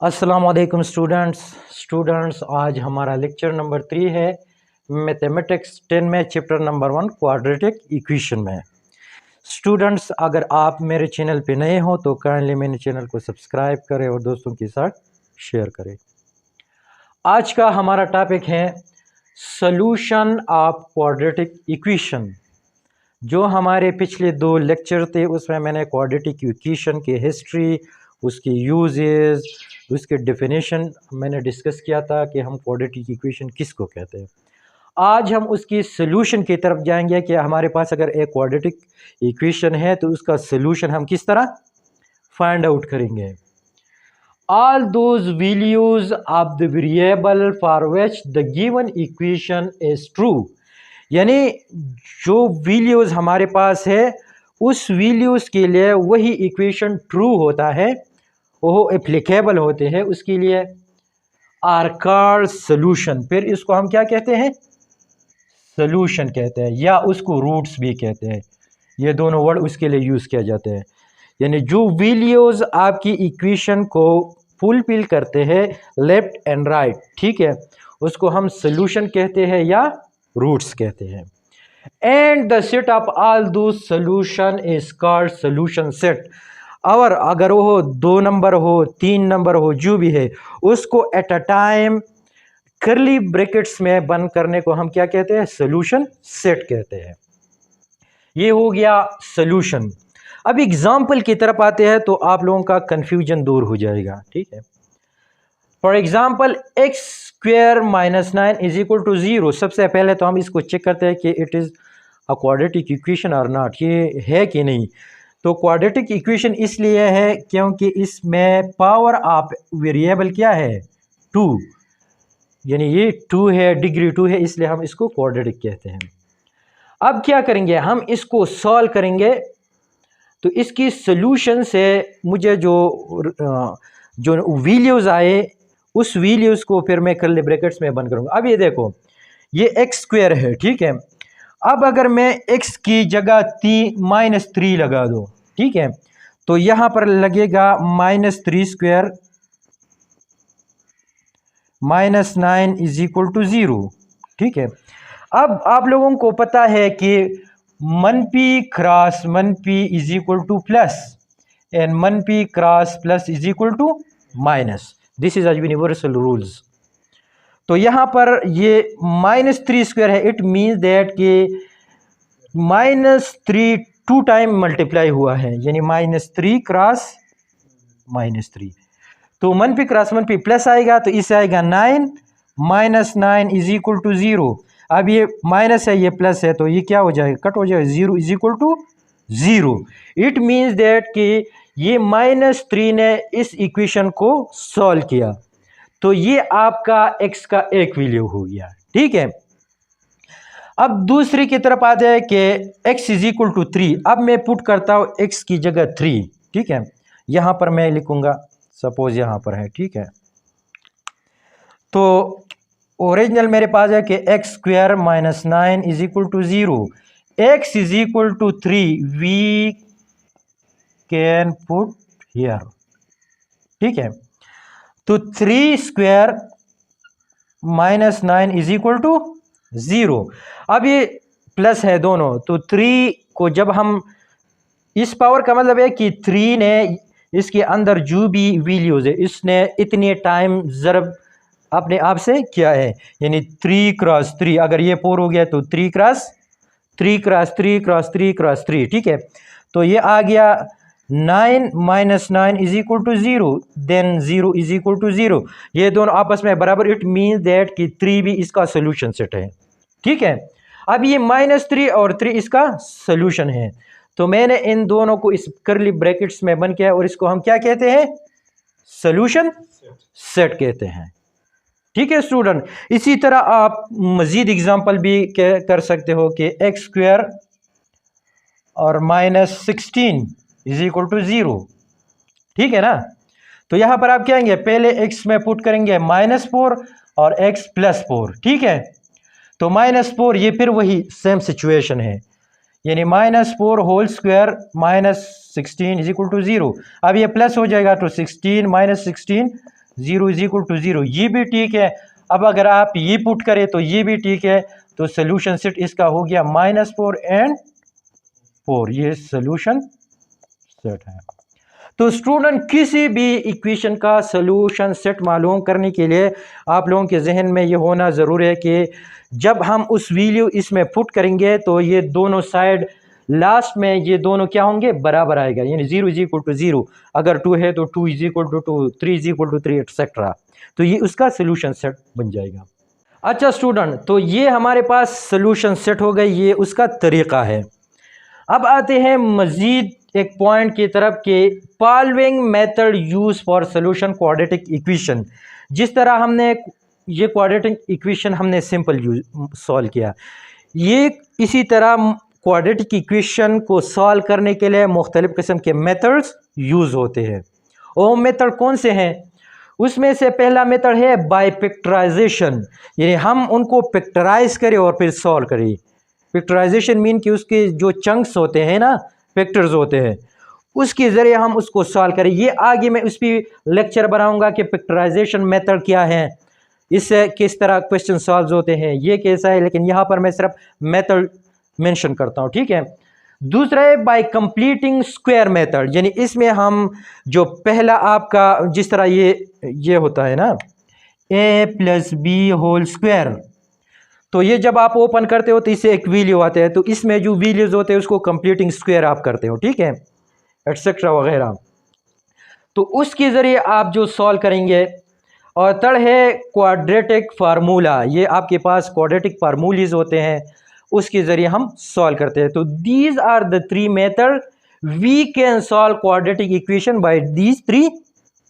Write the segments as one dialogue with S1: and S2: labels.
S1: अस्सलाम वालेकुम स्टूडेंट्स आज हमारा लेक्चर नंबर 3 है मैथमेटिक्स 10 में चैप्टर नंबर 1 क्वाड्रेटिक इक्वेशन में। स्टूडेंट्स अगर आप मेरे चैनल पे नए हो तो काइंडली मेरे चैनल को सब्सक्राइब करें और दोस्तों के साथ शेयर करें। आज का हमारा टॉपिक है सॉल्यूशन ऑफ क्वाड्रेटिक इक्वेशन। जो हमारे पिछले 2 लेक्चर थे उसमें मैंने क्वाड्रेटिक इक्वेशन की हिस्ट्री, उसकी यूजेस, उसके डेफिनेशन मैंने डिस्कस किया था कि हम क्वाड्रेटिक इक्वेशन किसको कहते हैं। आज हम उसकी सॉल्यूशन की तरफ जाएंगे कि हमारे पास अगर एक क्वाड्रेटिक इक्वेशन है तो उसका सॉल्यूशन हम किस तरह फाइंड आउट करेंगे। All those values of the variable for which the given equation is true, यानी जो वैल्यूज हमारे पास है उस वैल्यूज के लिए वही इक्वेशन ट्रू होता है, वो एप्लीकेबल होते हैं, उसके लिए आर कॉल्ड सॉल्यूशन। फिर इसको हम क्या कहते हैं, सॉल्यूशन कहते हैं, या उसको रूट्स भी कहते हैं। ये दोनों वर्ड उसके लिए यूज़ किया जाते हैं। यानी जो वैल्यूज आपकी इक्वेशन को फुलफिल करते हैं लेफ्ट एंड राइट, ठीक है, उसको हम सॉल्यूशन कहते हैं या रूट्स कहते हैं। And the set of all दो solution is called solution set. और अगर वो 2 नंबर हो, 3 नंबर हो, जो भी है, उसको at a time curly brackets में बंद करने को हम क्या कहते हैं, सॉल्यूशन सेट कहते हैं। ये हो गया सॉल्यूशन। अब एग्जाम्पल की तरफ आते हैं तो आप लोगों का कंफ्यूजन दूर हो जाएगा, ठीक है। For example x square minus 9 is equal to 0। सबसे पहले तो हम इसको चेक करते हैं कि it is a quadratic equation और नॉट, ये है कि नहीं। तो क्वाड्रेटिक इक्वेशन इसलिए है क्योंकि इसमें पावर ऑफ वेरिएबल क्या है, 2, यानी ये 2 है, डिग्री 2 है, इसलिए हम इसको क्वाड्रेटिक कहते हैं। अब क्या करेंगे, हम इसको सॉल्व करेंगे। तो इसकी सॉल्यूशन से मुझे जो वैल्यूज आए उस वैल्यूज को फिर मैं कर्ली ब्रैकेट्स में बंद करूंगा। अब ये देखो, ये एक्स स्क्वायर है, ठीक है। अब अगर मैं एक्स की जगह -3 लगा दूं, ठीक है, तो यहां पर लगेगा -3 स्क्वायर -9 इज इक्वल टू 0, ठीक है। अब आप लोगों को पता है कि minus cross minus is equal to plus and minus cross plus is equal to minus. This is a universal rules. तो यहां पर ये -3 स्क्वायर है, इट मीन्स दैट कि -3 2 टाइम मल्टीप्लाई हुआ है, यानी -3 क्रॉस -3। तो मनपी क्रॉस मनपी प्लस आएगा, तो इससे आएगा 9 -9 इज इक्वल टू 0। अब ये माइनस है, ये प्लस है, तो ये क्या हो जाएगा, कट हो जाएगा, 0 is equal to 0। It means that कि ये -3 ने इस इक्वेशन को सॉल्व किया, तो ये आपका x का एक वैल्यू हो गया, ठीक है। अब दूसरी की तरफ आ जाए कि x इज इक्वल टू 3। अब मैं पुट करता हूं x की जगह 3, ठीक है। यहां पर मैं लिखूंगा, सपोज यहां पर है, ठीक है। तो ओरिजिनल मेरे पास है कि x square -9 is equal to 0, x is equal to 3 we can put here, ठीक है। तो 3 स्क्वायर -9 इज इक्वल टू 0। अब ये प्लस है दोनों, तो 3 को जब हम इस पावर का मतलब है कि 3 ने इसके अंदर जो भी वैल्यूज है इसने इतने टाइम ज़रब अपने आप से क्या है, यानी 3 क्रॉस 3। अगर ये 4 हो गया तो 3 क्रॉस 3 क्रॉस 3 क्रॉस 3 क्रॉस 3, ठीक है। तो ये आ गया 9 -9 is equal to 0, then 0 is equal to 0। ये दोनों आपस में बराबर, इट मीन्स दैट कि 3 भी इसका सोल्यूशन सेट है, ठीक है। अब ये -3 और 3 इसका सोल्यूशन है, तो मैंने इन दोनों को इस कर्ली ब्रैकेट्स में बन किया और इसको हम क्या कहते हैं, सोल्यूशन सेट कहते हैं, ठीक है स्टूडेंट। इसी तरह आप मजीद एग्जांपल भी कर सकते हो कि एक्स स्क्वायर और -16 इज इक्वल टू 0, ठीक है ना। तो यहां पर आप क्या कहेंगे, पहले x में पुट करेंगे -4 और x +4, ठीक है। तो -4 ये फिर वही सेम सिचुएशन है, यानी -4 whole square -16 is equal to 0। अब ये प्लस हो जाएगा, तो 16 -16 0 इज इक्वल टू 0, ये भी ठीक है। अब अगर आप ये पुट करें तो ये भी ठीक है, तो सोल्यूशन सेट इसका हो गया -4 एंड 4, ये सोल्यूशन सेट है। तो स्टूडेंट किसी भी इक्वेशन का सोल्यूशन सेट मालूम करने के लिए आप लोगों के जहन में ये होना ज़रूरी है कि जब हम उस वैल्यू इसमें पुट करेंगे तो ये दोनों साइड लास्ट में ये दोनों क्या होंगे, बराबर आएगा, यानी 0 इज इक्वल टू 0, अगर 2 है तो 2 is equal to 2, 3 is equal to 3 etcetera, तो ये उसका सोल्यूशन सेट बन जाएगा। अच्छा स्टूडेंट, तो ये हमारे पास सोल्यूशन सेट हो गई, ये उसका तरीक़ा है। अब आते हैं मज़ीद एक पॉइंट की तरफ कि following method use for solution quadratic equation. जिस तरह हमने ये क्वाड्रेटिक इक्वेशन हमने सिंपल सॉल्व किया, ये इसी तरह क्वाड्रेटिक इक्वेशन को सॉल्व करने के लिए मुख्तलिफ़ किस्म के मेथड्स यूज़ होते हैं। वो मेथड कौन से हैं? उसमें से पहला मेथड है बाय पिक्चराइजेशन, यानी हम उनको पिक्चराइज करें और फिर सॉल्व करें। पिक्चराइजेशन मीन कि उसके जो चंक्स होते हैं ना, फैक्टर्स होते हैं, उसके ज़रिए हम उसको सॉल्व करें। ये आगे मैं उस पर लेक्चर बनाऊंगा कि पिक्चराइजेशन मेथड क्या है, इससे किस तरह क्वेश्चन सॉल्व होते हैं, ये कैसा है, लेकिन यहाँ पर मैं सिर्फ मेथड मेंशन करता हूँ, ठीक है। दूसरा है बाय कंप्लीटिंग स्क्वायर मेथड, यानी इसमें हम जो पहला आपका जिस तरह ये होता है ना a + b होल स्क्वायर, तो ये जब आप ओपन करते हो तो इससे एक वैल्यू आते हैं, तो इसमें जो वैल्यूज होते हैं उसको कंप्लीटिंग स्क्वायर आप करते हो, ठीक है, एटसेट्रा वगैरह, तो उसके ज़रिए आप जो सॉल्व करेंगे। और थर्ड है क्वाड्रेटिक फार्मूला, ये आपके पास क्वाड्रेटिक फार्मूलीज होते हैं, उसके ज़रिए हम सॉल्व करते हैं। तो these are the 3 method we can solve quadratic equation by these 3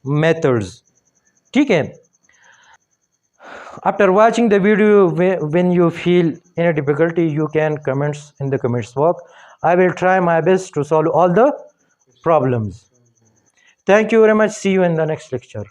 S1: methods, ठीक है। After watching the video, when you feel any difficulty, you can comments in the comments box. I will try my best to solve all the problems. Thank you very much. See you in the next lecture.